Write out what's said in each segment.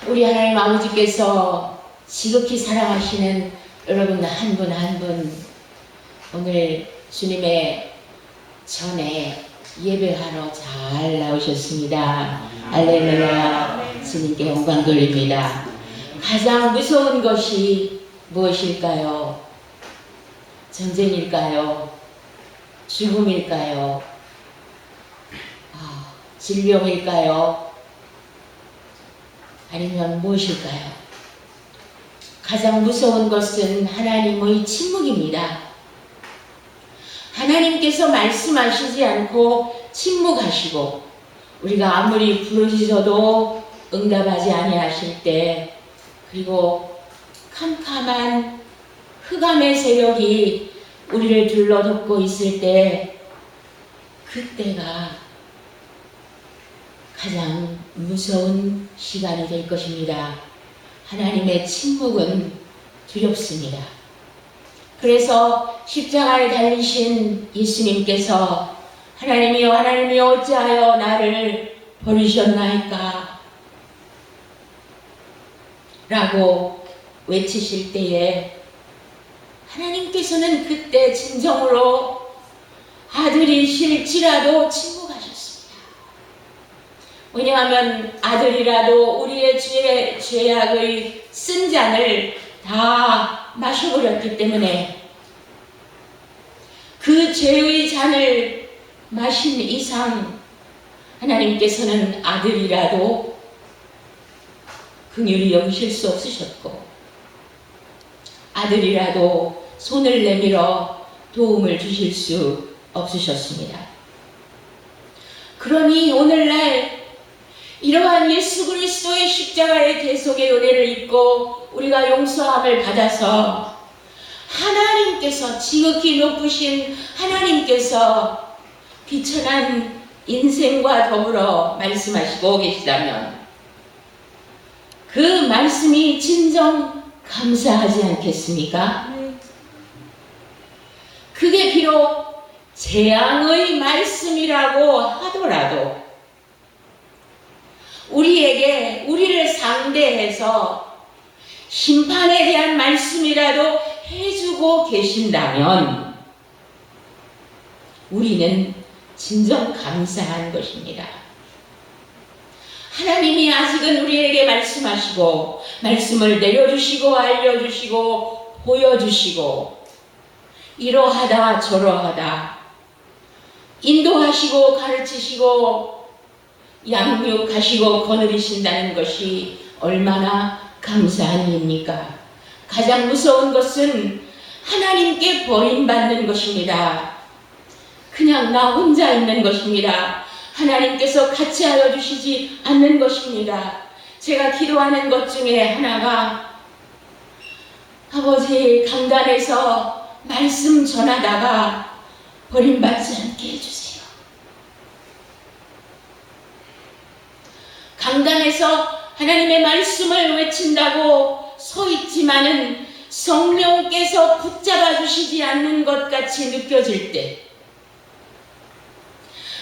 우리 하나님 아버지께서 지극히 사랑하시는 여러분 한 분 한 분 오늘 주님의 전에 예배하러 잘 나오셨습니다. 할렐루야. 주님께 영광 돌립니다. 가장 무서운 것이 무엇일까요? 전쟁일까요? 죽음일까요? 질병일까요? 아니면 무엇일까요? 가장 무서운 것은 하나님의 침묵입니다. 하나님께서 말씀하시지 않고 침묵하시고 우리가 아무리 부르짖어도 응답하지 아니하실 때, 그리고 캄캄한 흑암의 세력이 우리를 둘러덮고 있을 때, 그때가 가장 무서운 시간이 될 것입니다. 하나님의 침묵은 두렵습니다. 그래서 십자가에 달리신 예수님께서 하나님이여 하나님이여 어찌하여 나를 버리셨나이까 라고 외치실 때에 하나님께서는 그때 진정으로 아들이실지라도 침묵하셨습니다. 왜냐하면 아들이라도 우리의 죄악의 쓴 잔을 다 마셔버렸기 때문에, 그 죄의 잔을 마신 이상 하나님께서는 아들이라도 긍휼히 여기실 수 없으셨고, 아들이라도 손을 내밀어 도움을 주실 수 없으셨습니다. 그러니 오늘날 이러한 예수 그리스도의 십자가의 대속의 은혜를 입고 우리가 용서함을 받아서 하나님께서, 지극히 높으신 하나님께서 비천한 인생과 더불어 말씀하시고 계시다면 그 말씀이 진정 감사하지 않겠습니까? 그게 비록 재앙의 말씀이라고 하더라도 우리를 상대해서 심판에 대한 말씀이라도 해주고 계신다면 우리는 진정 감사한 것입니다. 하나님이 아직은 우리에게 말씀하시고 말씀을 내려주시고 알려주시고 보여주시고 이러하다 저러하다 인도하시고 가르치시고 양육하시고 거느리신다는 것이 얼마나 감사한 일입니까? 가장 무서운 것은 하나님께 버림받는 것입니다. 그냥 나 혼자 있는 것입니다. 하나님께서 같이 하여 주시지 않는 것입니다. 제가 기도하는 것 중에 하나가, 아버지 강단에서 말씀 전하다가 버림받지 않게 해주세요. 강단에서 하나님의 말씀을 외친다고 서 있지만은 성령께서 붙잡아 주시지 않는 것 같이 느껴질 때,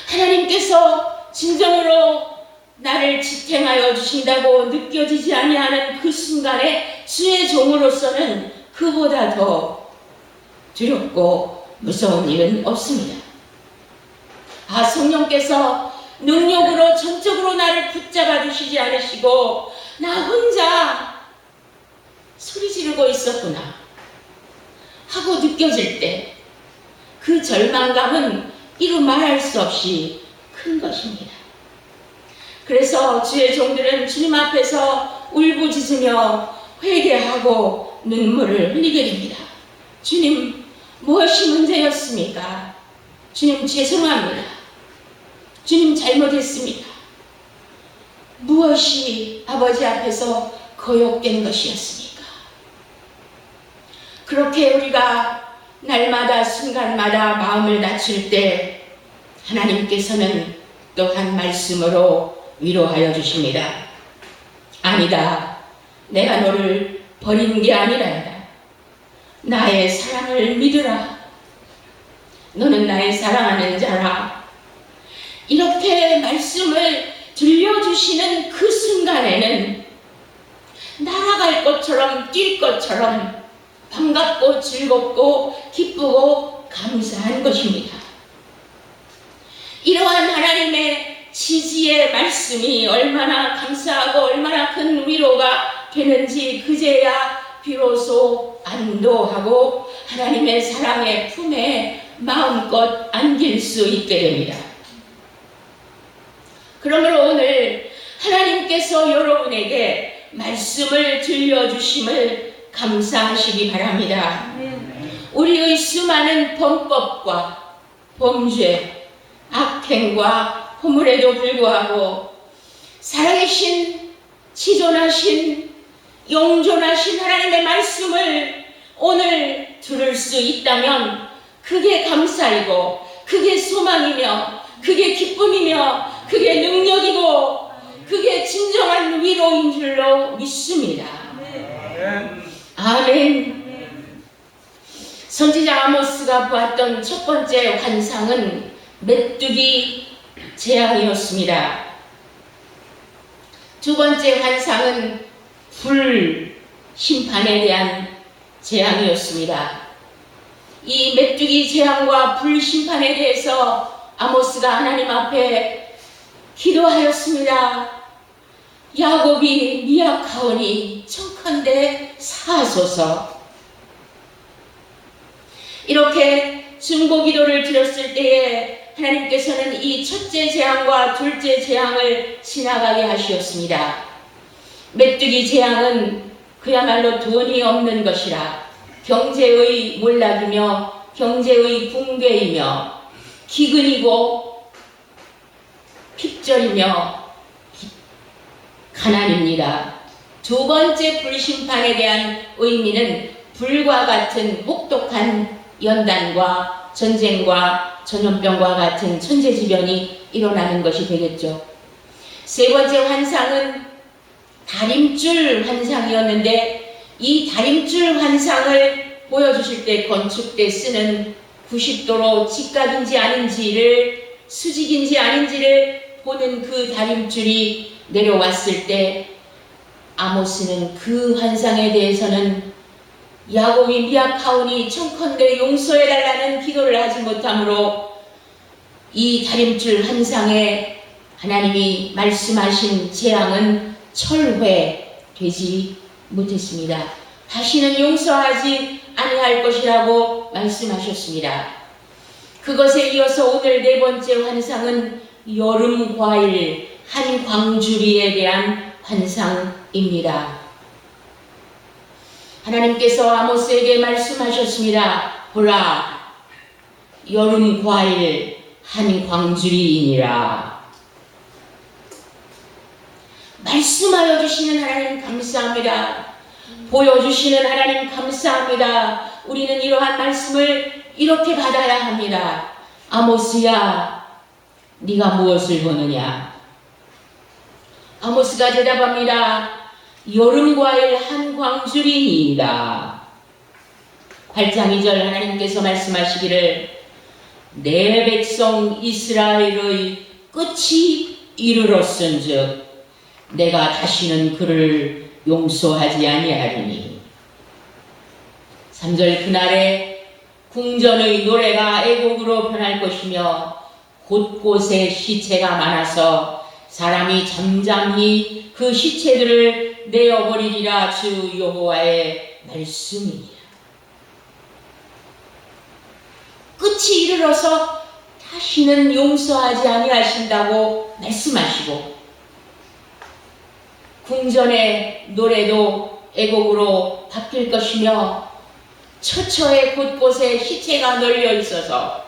하나님께서 진정으로 나를 지탱하여 주신다고 느껴지지 아니하는 그 순간에 주의 종으로서는 그보다 더 두렵고 무서운 일은 없습니다. 성령께서 능력으로 전적으로 나를 붙잡아 주시지 않으시고 나 혼자 소리 지르고 있었구나 하고 느껴질 때 그 절망감은 이루 말할 수 없이 큰 것입니다. 그래서 주의 종들은 주님 앞에서 울부짖으며 회개하고 눈물을 흘리게 됩니다. 주님, 무엇이 문제였습니까? 주님, 죄송합니다. 주님, 잘못했습니다. 무엇이 아버지 앞에서 거역된 것이었습니까? 그렇게 우리가 날마다 순간마다 마음을 낮출 때 하나님께서는 또한 말씀으로 위로하여 주십니다. 아니다. 내가 너를 버린 게 아니란다. 나의 사랑을 믿으라. 너는 나의 사랑하는 자라. 이렇게 말씀을 들려주시는 그 순간에는 것처럼 뛸 것처럼 반갑고 즐겁고 기쁘고 감사한 것입니다. 이러한 하나님의 지지의 말씀이 얼마나 감사하고 얼마나 큰 위로가 되는지 그제야 비로소 안도하고 하나님의 사랑의 품에 마음껏 안길 수 있게 됩니다. 그러므로 오늘 하나님께서 여러분에게 말씀을 들려주심을 감사하시기 바랍니다. 우리의 수많은 범법과 범죄, 악행과 허물에도 불구하고 살아계신, 지존하신, 영존하신 하나님의 말씀을 오늘 들을 수 있다면 그게 감사이고 그게 소망이며 그게 기쁨이며 그게 능력이고 그게 진정한 위로인 줄로 믿습니다. 아멘. 선지자 아모스가 보았던 첫 번째 환상은 메뚜기 재앙이었습니다. 두 번째 환상은 불 심판에 대한 재앙이었습니다. 이 메뚜기 재앙과 불 심판에 대해서 아모스가 하나님 앞에 기도하였습니다. 야곱이 미약하오니 청컨대 사하소서. 이렇게 중보기도를 드렸을 때에 하나님께서는 이 첫째 재앙과 둘째 재앙을 지나가게 하시었습니다. 메뚜기 재앙은 그야말로 돈이 없는 것이라 경제의 몰락이며 경제의 붕괴이며 기근이고 핍절이며 가난입니다. 두 번째 불심판에 대한 의미는 불과 같은 혹독한 연단과 전쟁과 전염병과 같은 천재지변이 일어나는 것이 되겠죠. 세 번째 환상은 다림줄 환상이었는데 이 다림줄 환상을 보여주실 때 건축 때 쓰는 90도로 직각인지 아닌지를 수직인지 아닌지를 보는 그 다림줄이 내려왔을 때 아모스는 그 환상에 대해서는 야곱이 미약하오니 청컨대 용서해달라는 기도를 하지 못하므로 이 다림줄 환상에 하나님이 말씀하신 재앙은 철회되지 못했습니다. 다시는 용서하지 아니할 것이라고 말씀하셨습니다. 그것에 이어서 오늘 네 번째 환상은 여름 과일 한 광주리에 대한 환상입니다. 하나님께서 아모스에게 말씀하셨습니다. 보라, 여름 과일 한 광주리이니라. 말씀하여 주시는 하나님 감사합니다. 보여주시는 하나님 감사합니다. 우리는 이러한 말씀을 이렇게 받아야 합니다. 아모스야, 네가 무엇을 보느냐? 아모스가 대답합니다. 여름과일 한 광주리이다. 8장 2절 하나님께서 말씀하시기를 내 백성 이스라엘의 끝이 이르렀은즉 내가 다시는 그를 용서하지 아니하리니. 3절 그날에 궁전의 노래가 애곡으로 변할 것이며 곳곳에 시체가 많아서 사람이 잠잠히 그 시체들을 내어버리리라. 주 여호와의 말씀이니라. 끝이 이르러서 다시는 용서하지 아니하신다고 말씀하시고 궁전의 노래도 애곡으로 바뀔 것이며 처처에 곳곳에 시체가 널려 있어서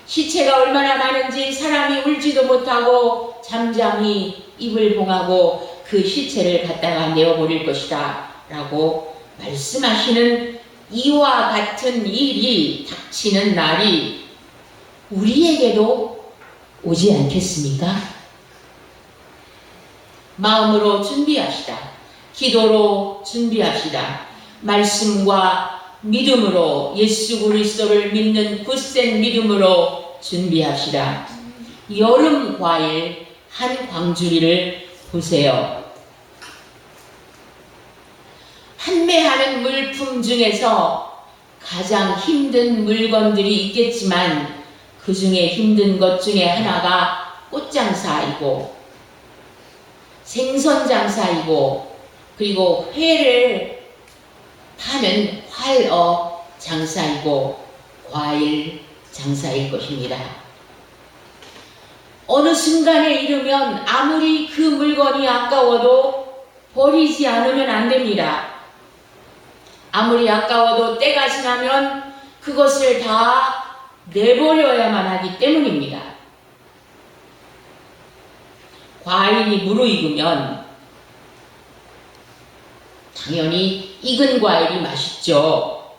시체가 얼마나 많은지 사람이 울지도 못하고 잠잠히 입을 봉하고 그 시체를 갖다가 내어버릴 것이다 라고 말씀하시는 이와 같은 일이 닥치는 날이 우리에게도 오지 않겠습니까? 마음으로 준비합시다. 기도로 준비합시다. 말씀과 믿음으로 예수 그리스도를 믿는 굳센 믿음으로 준비합시다. 여름 과일 한 광주리를 보세요. 판매하는 물품 중에서 가장 힘든 물건들이 있겠지만 그 중에 힘든 것 중에 하나가 꽃장사이고 생선장사이고 그리고 회를 파는 활어 장사이고 과일 장사일 것입니다. 어느 순간에 이르면 아무리 그 물건이 아까워도 버리지 않으면 안 됩니다. 아무리 아까워도 때가 지나면 그것을 다 내버려야만 하기 때문입니다. 과일이 무르익으면 당연히 익은 과일이 맛있죠.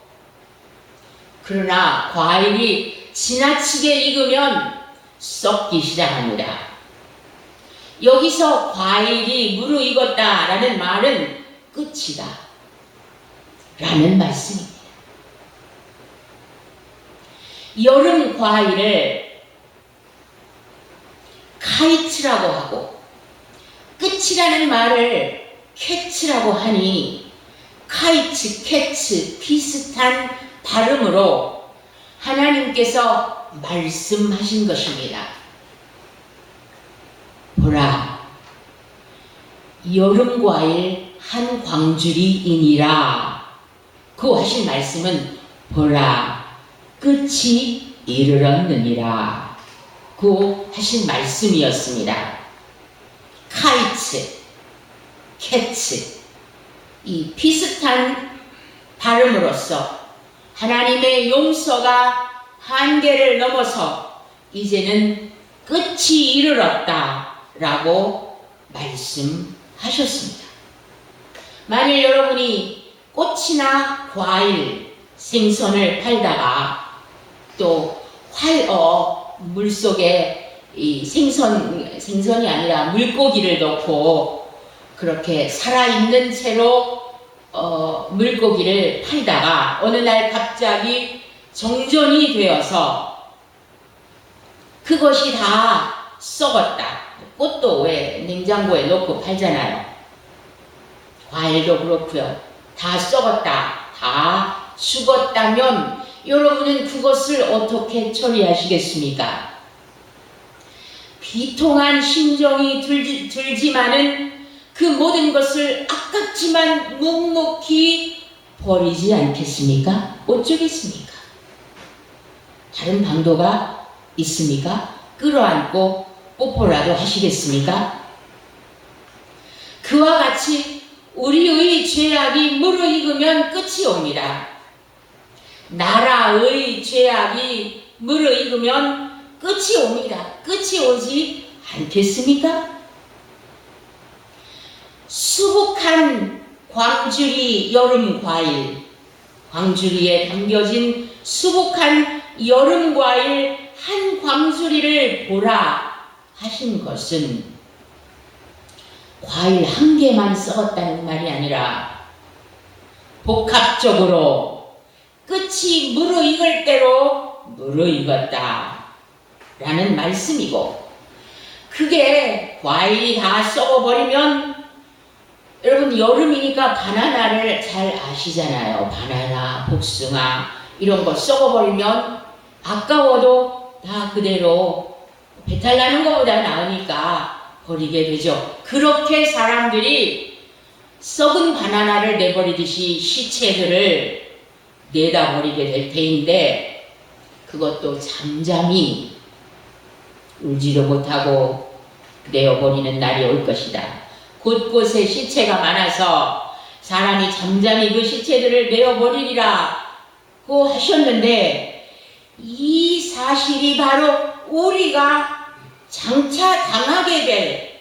그러나 과일이 지나치게 익으면 썩기 시작합니다. 여기서 과일이 무르익었다라는 말은 끝이다 라는 말씀입니다. 여름 과일을 카이츠라고 하고 끝이라는 말을 캐츠라고 하니 카이츠, 캐츠 비슷한 발음으로 하나님께서 말씀하신 것입니다. 보라, 여름 과일 한 광주리이니라. 그 하신 말씀은 보라, 끝이 이르렀느니라. 그 하신 말씀이었습니다. 카이츠, 캐츠, 이 비슷한 발음으로써 하나님의 용서가 한계를 넘어서 이제는 끝이 이르렀다 라고 말씀하셨습니다. 만일 여러분이 꽃이나 과일, 생선을 팔다가 또 활어 물속에 이 생선이 아니라 물고기를 넣고 그렇게 살아있는 채로 물고기를 팔다가 어느 날 갑자기 정전이 되어서 그것이 다 썩었다. 꽃도 왜 냉장고에 넣고 팔잖아요. 과일도 그렇고요. 다 썩었다. 다 죽었다면 여러분은 그것을 어떻게 처리하시겠습니까? 비통한 심정이 들지만은 그 모든 것을 아깝지만 묵묵히 버리지 않겠습니까? 어쩌겠습니까? 다른 방도가 있습니까? 끌어안고 뽀뽀라도 하시겠습니까? 그와 같이 우리의 죄악이 무르익으면 끝이 옵니다. 나라의 죄악이 무르익으면 끝이 옵니다. 끝이 오지 않겠습니까? 수북한 광주리 여름 과일, 광주리에 담겨진 수북한 여름 과일 한 광주리를 보라 하신 것은 과일 한 개만 썩었다는 말이 아니라 복합적으로 끝이 무르익을 대로 무르익었다 라는 말씀이고, 그게 과일이 다 썩어버리면 여러분 여름이니까 바나나를 잘 아시잖아요. 바나나, 복숭아 이런 거 썩어버리면 아까워도 다 그대로 배탈 나는 것보다 나으니까 버리게 되죠. 그렇게 사람들이 썩은 바나나를 내버리듯이 시체들을 내다 버리게 될 테인데, 그것도 잠잠히 울지도 못하고 내어버리는 날이 올 것이다. 곳곳에 시체가 많아서 사람이 잠잠히 그 시체들을 내어버리리라고 하셨는데, 이 사실이 바로 우리가 장차 당하게 될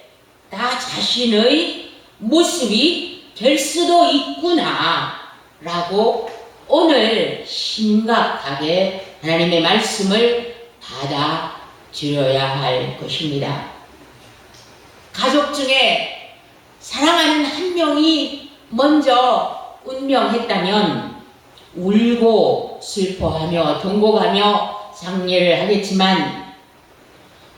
나 자신의 모습이 될 수도 있구나 라고 오늘 심각하게 하나님의 말씀을 받아들여야 할 것입니다. 가족 중에 사랑하는 한 명이 먼저 운명했다면 울고 슬퍼하며 동곡하며 장례를 하겠지만,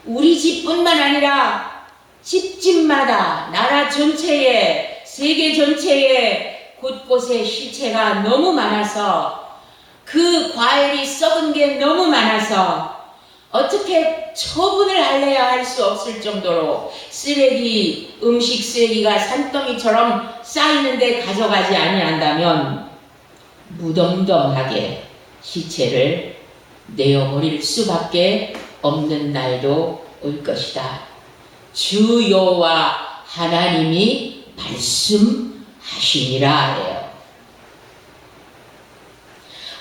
우리 집뿐만 아니라 집집마다 나라 전체에, 세계 전체에 곳곳에 시체가 너무 많아서 그 과일이 썩은 게 너무 많아서 어떻게 처분을 할래야 할 수 없을 정도로 쓰레기, 음식 쓰레기가 산더미처럼 쌓이는데 가져가지 아니한다면 무덤덤하게 시체를 내어버릴 수밖에 없는 날도 올 것이다. 주 여호와 하나님이 말씀하시니라 해요.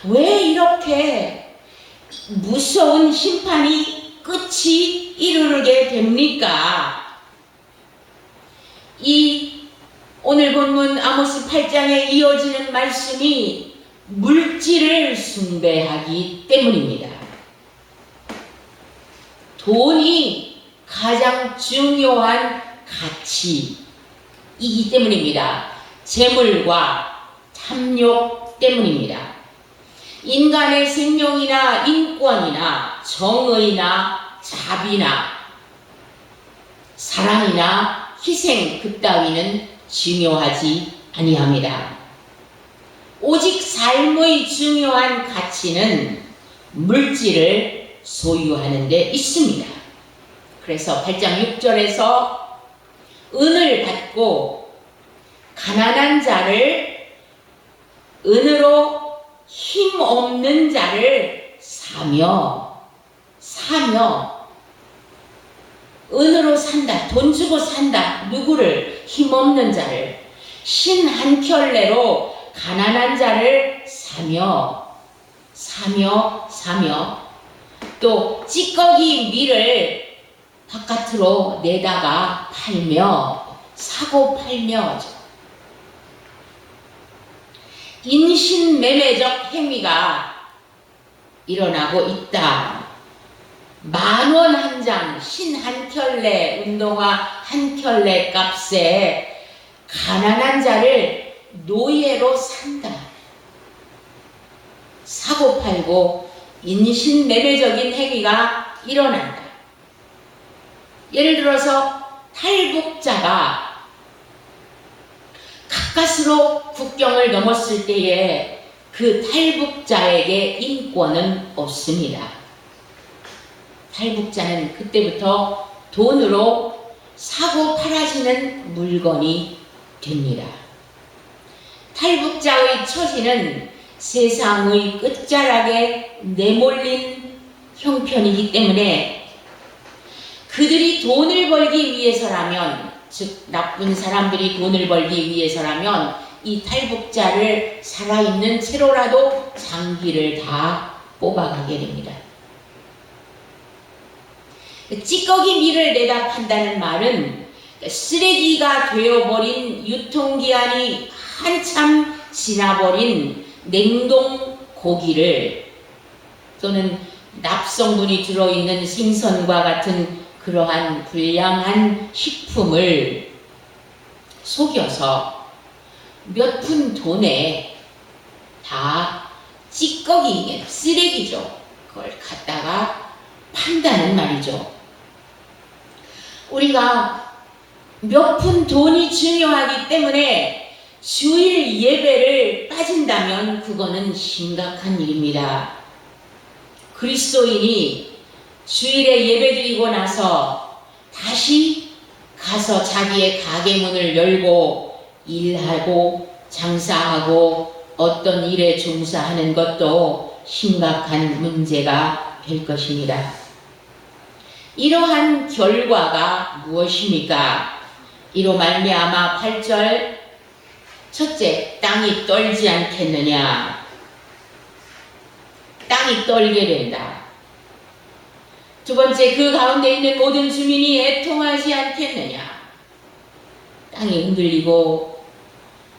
왜 이렇게 무서운 심판이 끝이 이르게 됩니까? 이 오늘 본문 아모스 8장에 이어지는 말씀이 물질을 숭배하기 때문입니다. 돈이 가장 중요한 가치이기 때문입니다. 재물과 탐욕 때문입니다. 인간의 생명이나 인권이나 정의나 자비나 사랑이나 희생 그따위는 중요하지 아니합니다. 오직 삶의 중요한 가치는 물질을 소유하는 데 있습니다. 그래서 8장 6절에서 은을 받고 가난한 자를 은으로 힘없는 자를 사며 은으로 산다. 돈 주고 산다. 누구를? 힘없는 자를. 신 한 켤레로 가난한 자를 사며 또 찌꺼기 밀을 바깥으로 내다가 팔며 사고 팔며 인신매매적 행위가 일어나고 있다. 10,000원 한 장, 신 한 켤레, 운동화 한 켤레 값에 가난한 자를 노예로 산다. 사고 팔고 인신매매적인 행위가 일어난다. 예를 들어서 탈북자가 가까스로 국경을 넘었을 때에 그 탈북자에게 인권은 없습니다. 탈북자는 그때부터 돈으로 사고 팔아지는 물건이 됩니다. 탈북자의 처지는 세상의 끝자락에 내몰린 형편이기 때문에 그들이 돈을 벌기 위해서라면, 즉 나쁜 사람들이 돈을 벌기 위해서라면 이 탈북자를 살아있는 채로라도 장기를 다 뽑아가게 됩니다. 찌꺼기 밀을 내다 판다는 말은 쓰레기가 되어버린 유통기한이 한참 지나버린 냉동 고기를 또는 납성분이 들어있는 생선과 같은 그러한 불량한 식품을 속여서 몇 푼 돈에 다 찌꺼기, 쓰레기죠. 그걸 갖다가 판다는 말이죠. 우리가 몇 푼 돈이 중요하기 때문에 주일 예배를 빠진다면 그거는 심각한 일입니다. 그리스도인이 주일에 예배드리고 나서 다시 가서 자기의 가게 문을 열고 일하고 장사하고 어떤 일에 종사하는 것도 심각한 문제가 될 것입니다. 이러한 결과가 무엇입니까? 이로 말미암아 8절 첫째, 땅이 떨지 않겠느냐? 땅이 떨게 된다. 두 번째, 그 가운데 있는 모든 주민이 애통하지 않겠느냐? 땅이 흔들리고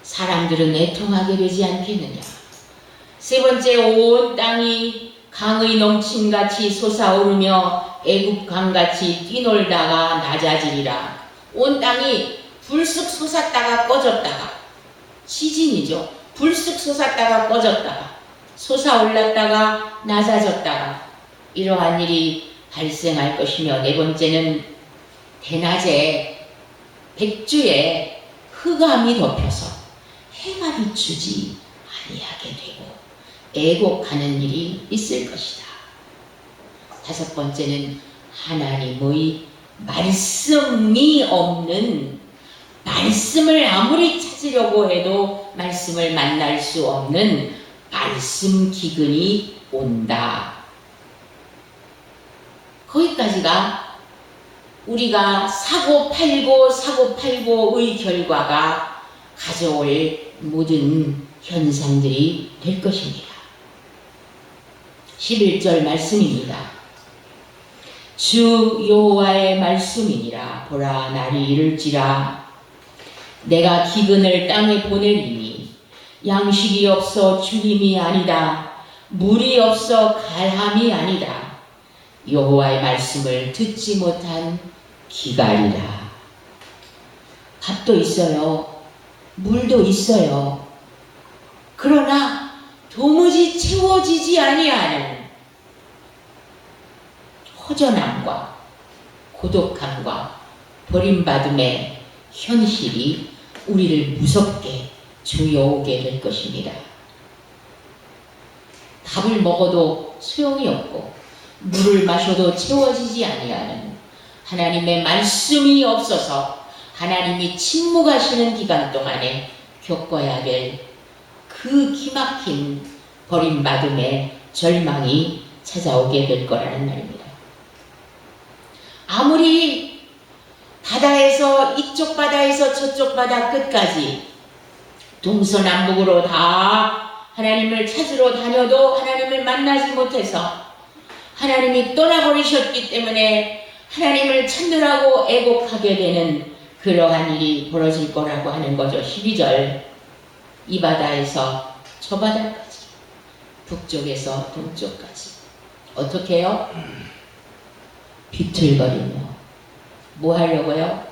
사람들은 애통하게 되지 않겠느냐? 세 번째, 온 땅이 강의 넘침같이 솟아오르며 애굽강같이 뛰놀다가 낮아지리라. 온 땅이 불쑥 솟았다가 꺼졌다가, 시진이죠. 불쑥 솟았다가 꺼졌다가, 솟아올랐다가 낮아졌다가 이러한 일이 발생할 것이며, 네 번째는 대낮에 백주에 흑암이 덮여서 해가 비추지 아니하게 되고 애곡하는 일이 있을 것이다. 다섯 번째는 하나님의 말씀이 없는, 말씀을 아무리 찾으려고 해도 말씀을 만날 수 없는 말씀 기근이 온다. 거기까지가 우리가 사고팔고의 결과가 가져올 모든 현상들이 될 것입니다. 11절 말씀입니다. 주 여호와의 말씀이니라. 보라, 날이 이를지라. 내가 기근을 땅에 보내리니 양식이 없어 죽임이 아니다. 물이 없어 갈함이 아니다. 여호와의 말씀을 듣지 못한 기갈이라. 밥도 있어요. 물도 있어요. 그러나 도무지 채워지지 아니하는 허전함과 고독함과 버림받음의 현실이 우리를 무섭게 조여오게 될 것입니다. 밥을 먹어도 소용이 없고 물을 마셔도 채워지지 아니하는, 하나님의 말씀이 없어서 하나님이 침묵하시는 기간 동안에 겪어야 될 그 기막힌 버림받음의 절망이 찾아오게 될 거라는 말입니다. 아무리 바다에서 이쪽 바다에서 저쪽 바다 끝까지 동서남북으로 다 하나님을 찾으러 다녀도 하나님을 만나지 못해서 하나님이 떠나버리셨기 때문에 하나님을 찾느라고 애곡하게 되는 그러한 일이 벌어질 거라고 하는 거죠. 12절, 이 바다에서 저 바다까지, 북쪽에서 동쪽까지. 어떻게 해요? 비틀거리며 뭐 하려고요?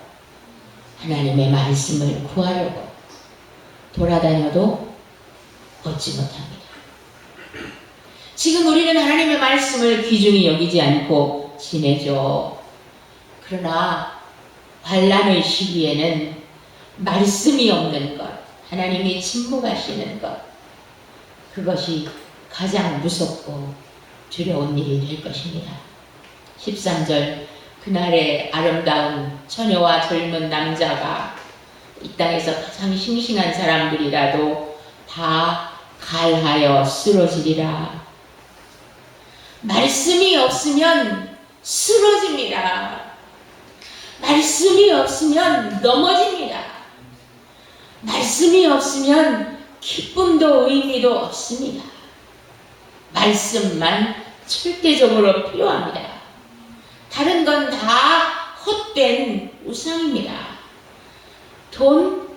하나님의 말씀을 구하려고 돌아다녀도 얻지 못합니다. 지금 우리는 하나님의 말씀을 귀중히 여기지 않고 지내죠. 그러나 환난의 시기에는 말씀이 없는 것, 하나님이 침묵하시는 것, 그것이 가장 무섭고 두려운 일이 될 것입니다. 13절, 그날의 아름다운 처녀와 젊은 남자가 이 땅에서 가장 싱싱한 사람들이라도 다 갈하여 쓰러지리라. 말씀이 없으면 쓰러집니다. 말씀이 없으면 넘어집니다. 말씀이 없으면 기쁨도 의미도 없습니다. 말씀만 절대적으로 필요합니다. 다른 건 다 헛된 우상입니다. 돈,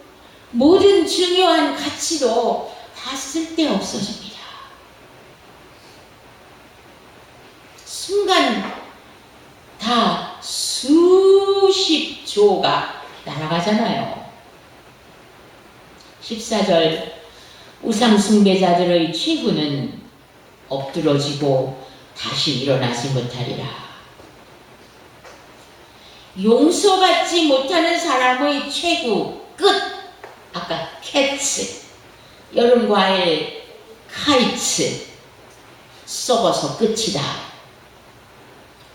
모든 중요한 가치도 다 쓸데없어집니다. 순간 다 수십 조가 날아가잖아요. 14절, 우상 숭배자들의 최후는 엎드러지고 다시 일어나지 못하리라. 용서받지 못하는 사람의 최후, 끝. 아까 캐츠, 여름과일, 카이츠, 썩어서 끝이다.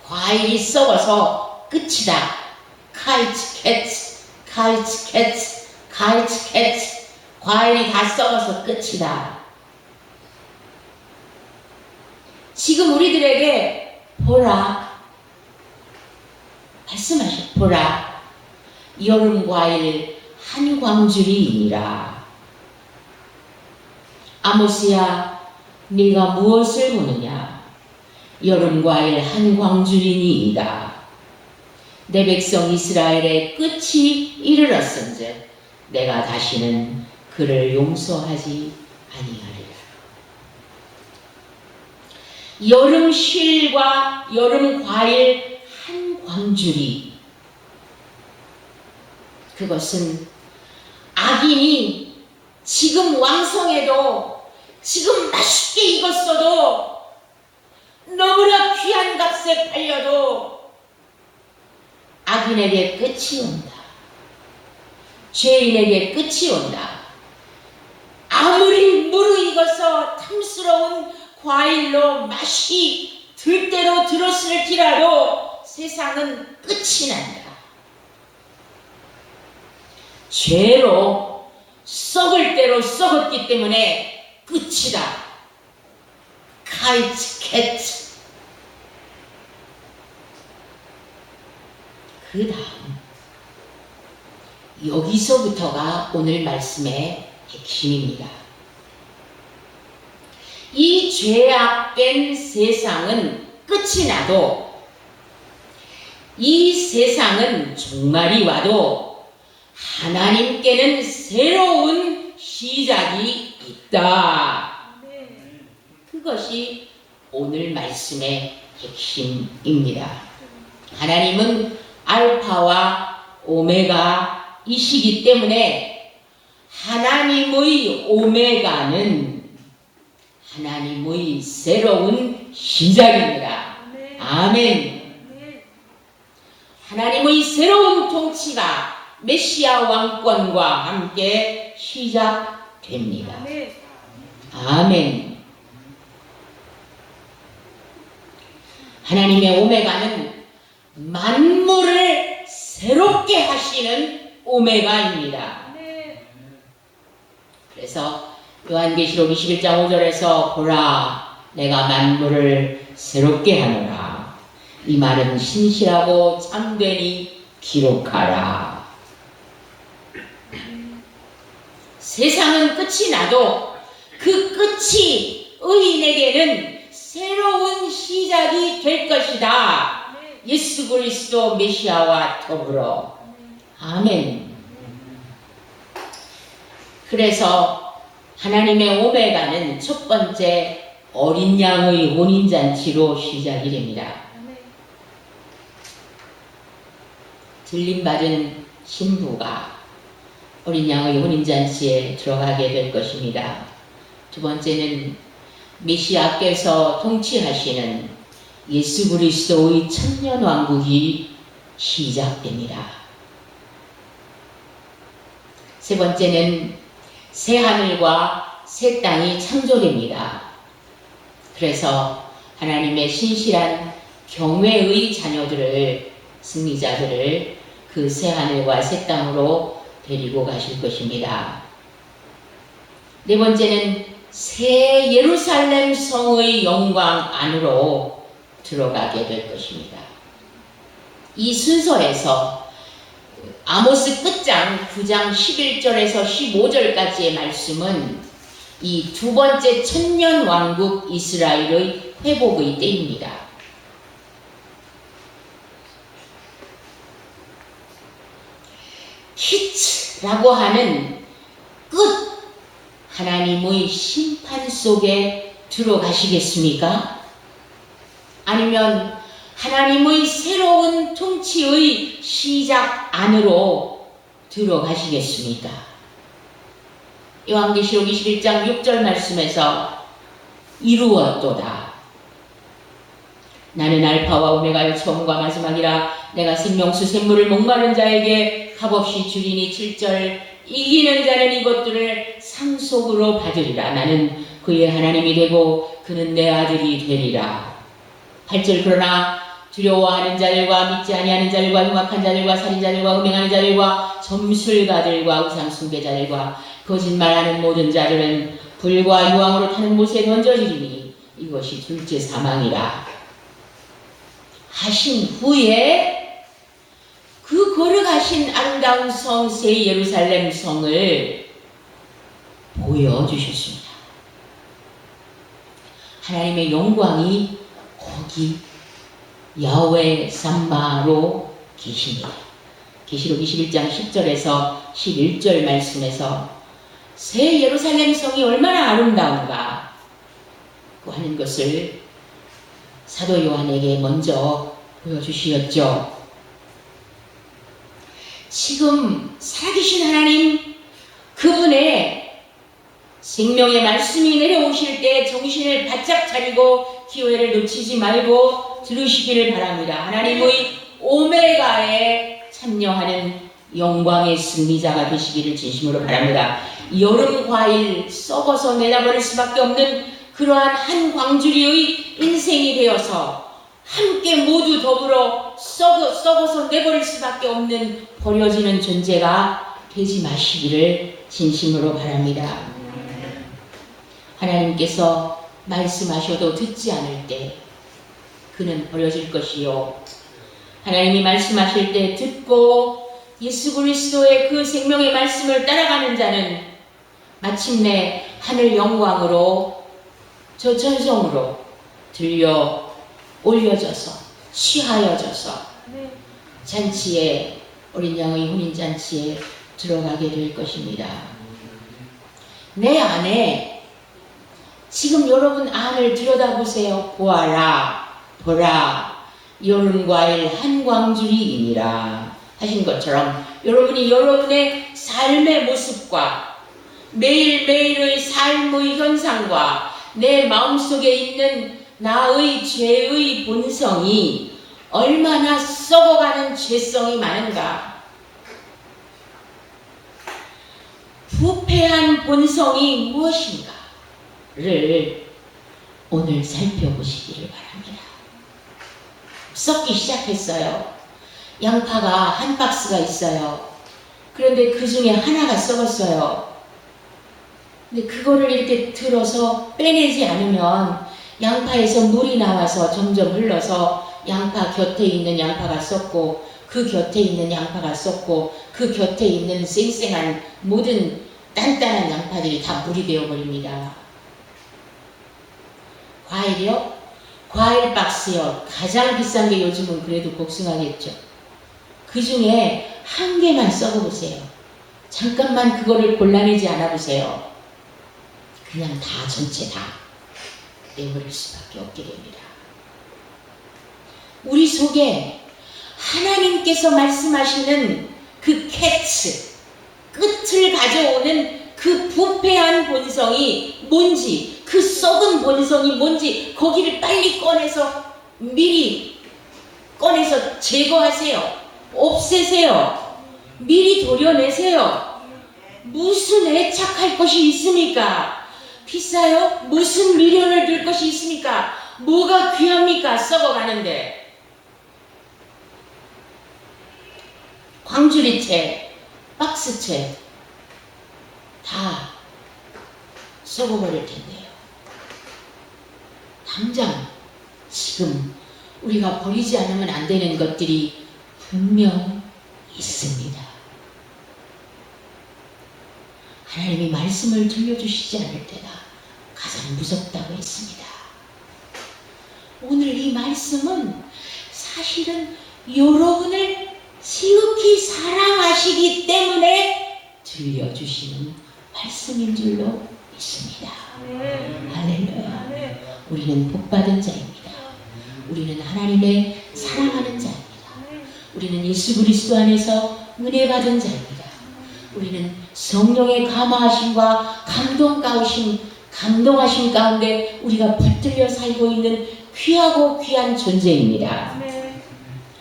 과일이 썩어서 끝이다. 카이츠 캐츠, 카이츠 캐츠, 카이츠 캐츠. 과일이 다 썩어서 끝이다. 지금 우리들에게 보라, 말씀하셔. 보라, 여름 과일 한 광주리이니라. 아모스야, 네가 무엇을 보느냐? 여름 과일 한 광주리니이다. 내 백성 이스라엘의 끝이 이르렀은즉 내가 다시는 그를 용서하지 아니하리라. 여름 쉴과 여름 과일 한 광주리, 그것은 악인이 지금 왕성해도, 지금 맛있게 익었어도, 너무나 귀한 값에 팔려도 악인에게 끝이 온다. 죄인에게 끝이 온다. 아무리 무르익어서 탐스러운 과일로 맛이 들대로 들었을지라도 세상은 끝이 난다. 죄로 썩을 대로 썩었기 때문에 끝이다. 카이츠캣. 그 다음 여기서부터가 오늘 말씀의 핵심입니다. 이 죄악된 세상은 끝이 나도 이 세상은 종말이 와도 하나님께는 새로운 시작이 있다. 그것이 오늘 말씀의 핵심입니다. 하나님은 알파와 오메가이시기 때문에 하나님의 오메가는 하나님의 새로운 시작입니다. 아멘. 하나님의 새로운 통치가 메시아 왕권과 함께 시작됩니다. 아멘. 하나님의 오메가는 만물을 새롭게 하시는 오메가입니다. 그래서 요한계시록 21장 5절에서 보라 내가 만물을 새롭게 하노라. 이 말은 신실하고 참되니 기록하라. 세상은 끝이 나도 그 끝이 의인에게는 새로운 시작이 될 것이다. 예수 그리스도 메시아와 더불어. 아멘. 그래서 하나님의 오메가는 첫 번째 어린 양의 혼인잔치로 시작이 됩니다. 들림받은 신부가 어린 양의 혼인잔치에 들어가게 될 것입니다. 두 번째는 메시아께서 통치하시는 예수 그리스도의 천년왕국이 시작됩니다. 세 번째는 새 하늘과 새 땅이 창조됩니다. 그래서 하나님의 신실한 경외의 자녀들을, 승리자들을 그 새 하늘과 새 땅으로 데리고 가실 것입니다. 네 번째는 새 예루살렘 성의 영광 안으로 들어가게 될 것입니다. 이 순서에서 아모스 끝장 9장 11절에서 15절까지의 말씀은 이 두 번째 천년 왕국 이스라엘의 회복의 때입니다. 키츠라고 하는 끝, 하나님의 심판 속에 들어가시겠습니까? 아니면 하나님의 새로운 통치의 시작 안으로 들어가시겠습니까? 요한계시록 21장 6절 말씀에서 이루었도다. 나는 알파와 오메가의 처음과 마지막이라. 내가 생명수 샘물을 목마른 자에게 값없이 주리니. 7절 이기는 자는 이것들을 상속으로 받으리라. 나는 그의 하나님이 되고 그는 내 아들이 되리라. 8절 그러나 두려워하는 자들과 믿지 아니하는 자들과 흉악한 자들과 살인자들과 음행하는 자들과 점술가들과 우상 숭배자들과 거짓말하는 모든 자들은 불과 유황으로 타는 못에 던져지리니 이것이 둘째 사망이라 하신 후에 그 걸어가신 아름다운 성 새 예루살렘 성을 보여주셨습니다. 하나님의 영광이 거기 야훼 삼마로 계십니다. 계시록 21장 10절에서 11절 말씀에서 새 예루살렘 성이 얼마나 아름다운가 하는 것을 사도 요한에게 먼저 보여주시었죠. 지금 살아계신 하나님, 그분의 생명의 말씀이 내려오실 때 정신을 바짝 차리고 기회를 놓치지 말고 들으시기를 바랍니다. 하나님의 오메가에 참여하는 영광의 승리자가 되시기를 진심으로 바랍니다. 여름 과일 썩어서 내다버릴 수밖에 없는 그러한 한 광주리의 인생이 되어서 함께 모두 더불어 썩어서 내버릴 수밖에 없는 버려지는 존재가 되지 마시기를 진심으로 바랍니다. 하나님께서 말씀하셔도 듣지 않을 때 그는 버려질 것이요, 하나님이 말씀하실 때 듣고 예수 그리스도의 그 생명의 말씀을 따라가는 자는 마침내 하늘 영광으로 저 전성으로 들려 올려져서 취하여져서 잔치에, 어린 양의 혼인잔치에 들어가게 될 것입니다. 내 안에 지금 여러분 안을 들여다보세요. 보아라, 보라, 여름과일 한광주리이니라 하신 것처럼 여러분이 여러분의 삶의 모습과 매일매일의 삶의 현상과 내 마음속에 있는 나의 죄의 본성이 얼마나 썩어가는 죄성이 많은가, 부패한 본성이 무엇인가를 오늘 살펴보시기를 바랍니다. 썩기 시작했어요. 양파가 한 박스가 있어요. 그런데 그 중에 하나가 썩었어요. 근데 그거를 이렇게 들어서 빼내지 않으면 양파에서 물이 나와서 점점 흘러서 양파 곁에 있는 양파가 썩고 그 곁에 있는 양파가 썩고 그 곁에 있는 쌩쌩한 모든 단단한 양파들이 다 물이 되어버립니다. 과일이요? 과일 박스요. 가장 비싼 게 요즘은 그래도 복숭아겠죠. 그 중에 한 개만 썩어보세요. 잠깐만 그거를 골라내지 않아보세요. 그냥 다 전체 다 내버릴 수밖에 없게 됩니다. 우리 속에 하나님께서 말씀하시는 그 캐치, 끝을 가져오는 그 부패한 본성이 뭔지, 그 썩은 본성이 뭔지 거기를 빨리 꺼내서 미리 꺼내서 제거하세요. 없애세요. 미리 도려내세요. 무슨 애착할 것이 있습니까? 비싸요? 무슨 미련을 둘 것이 있습니까? 뭐가 귀합니까? 썩어가는데. 광주리채, 박스채 다 썩어버릴 텐데요. 당장 지금 우리가 버리지 않으면 안 되는 것들이 분명 있습니다. 하나님이 말씀을 들려주시지 않을 때가 가장 무섭다고 했습니다. 오늘 이 말씀은 사실은 여러분을 지극히 사랑하시기 때문에 들려주시는 말씀인 줄로 믿습니다. 할렐루야. 우리는 복받은 자입니다. 우리는 하나님의 사랑하는 자입니다. 우리는 예수 그리스도 안에서 은혜 받은 자입니다. 우리는 성령의 감화하심과 감동하심 가운데 우리가 붙들려 살고 있는 귀하고 귀한 존재입니다.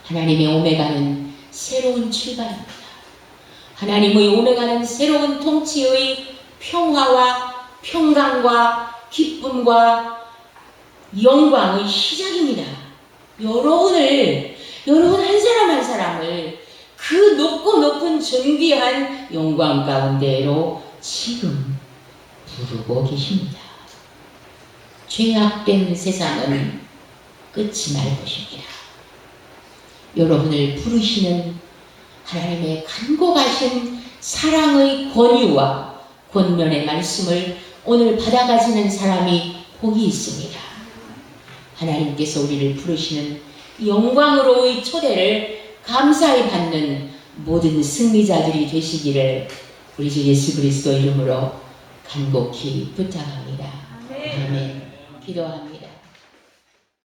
하나님의 오메가는 새로운 출발입니다. 하나님의 오메가는 새로운 통치의 평화와 평강과 기쁨과 영광의 시작입니다. 여러분 한 사람 한 사람을 그 높고 높은 존귀한 영광 가운데로 지금 부르고 계십니다. 죄악된 세상은 끝이 날 것입니다. 여러분을 부르시는 하나님의 간곡하신 사랑의 권유와 권면의 말씀을 오늘 받아가지는 사람이 복이 있습니다. 하나님께서 우리를 부르시는 영광으로의 초대를 감사히 받는 모든 승리자들이 되시기를 우리 주 예수 그리스도 이름으로 간곡히 부탁합니다. 아멘. 기도합니다.